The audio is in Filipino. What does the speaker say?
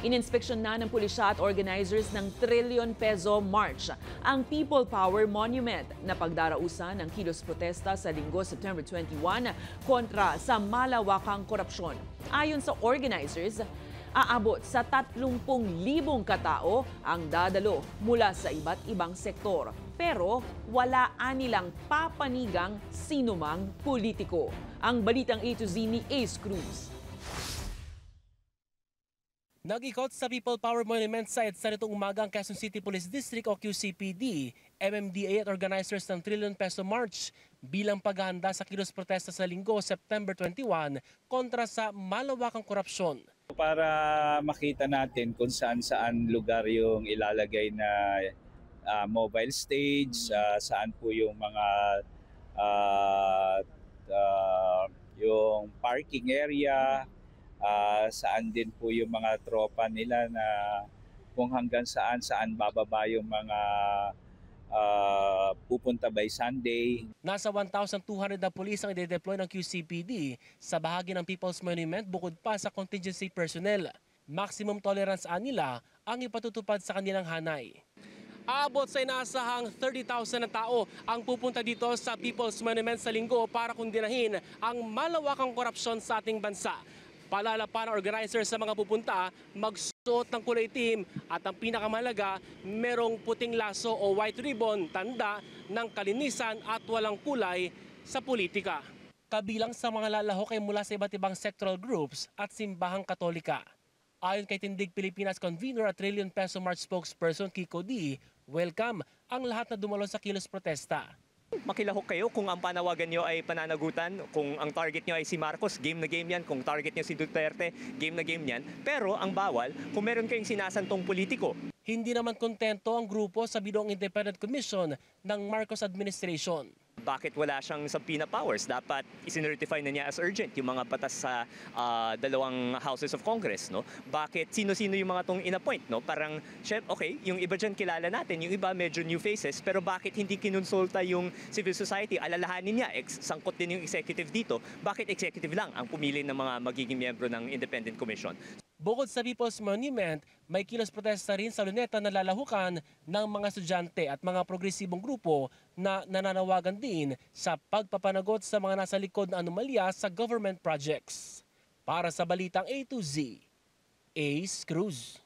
Ininspeksyon na ng pulisya at organizers ng trillion peso march ang People Power Monument na pagdarausan ng kilos protesta sa Linggo, September 21 kontra sa malawakang korupsyon. Ayon sa organizers, aabot sa 30,000 katao ang dadalo mula sa iba't ibang sektor. Pero wala anilang papanigang sinumang politiko. Ang balitang A to Z ni Ace Cruz. Nag-ikot sa People Power Monument site sa nitong umaga ang Quezon City Police District o QCPD, MMDA at organizers ng Trillion Peso March bilang paghahanda sa kilos protesta sa Linggo, September 21 kontra sa malawakang korupsyon. Para makita natin kung saan-saan lugar yung ilalagay na mobile stage, saan po yung mga yung parking area, saan din po yung mga tropa nila na kung hanggang saan bababa yung mga pupunta by Sunday. Nasa 1,200 na pulis ang i-deploy ng QCPD sa bahagi ng People's Monument bukod pa sa contingency personnel. Maximum tolerance nila ang ipatutupad sa kanilang hanay. Aabot sa inaasahang 30,000 na tao ang pupunta dito sa People's Monument sa Linggo para kundinahin ang malawakang korupsyon sa ating bansa. Paalala pa ng organizer sa mga pupunta, magsuot ng kulay itim at ang pinakamahalaga, merong puting laso o white ribbon, tanda ng kalinisan at walang kulay sa politika. Kabilang sa mga lalahok ay mula sa iba't ibang sectoral groups at simbahang katolika. Ayon kay Tindig Pilipinas Convener at Trillion Peso March spokesperson Kiko D, welcome ang lahat na dumalo sa kilos protesta. Makilahok kayo kung ang panawagan nyo ay pananagutan, kung ang target nyo ay si Marcos, game na game yan. Kung target nyo si Duterte, game na game yan. Pero ang bawal, kung meron kayong sinasantong politiko. Hindi naman kontento ang grupo sa binuong Independent Commission ng Marcos administration. Bakit wala siyang subpoena powers? Dapat isinotify na niya as urgent yung mga batas sa dalawang houses of Congress. No? Bakit sino-sino yung mga tong inappoint? No? Parang, okay, yung iba dyan kilala natin, yung iba medyo new faces, pero bakit hindi kinonsulta yung civil society? Alalahanin niya, sangkot din yung executive dito. Bakit executive lang ang pumili ng mga magiging miyembro ng Independent Commission? Bukod sa People's Monument, may kilos protesta rin sa Luneta na lalahukan ng mga estudyante at mga progresibong grupo na nananawagan din sa pagpapanagot sa mga nasa likod na anomalya sa government projects. Para sa Balitang A to Z, Ace Cruz.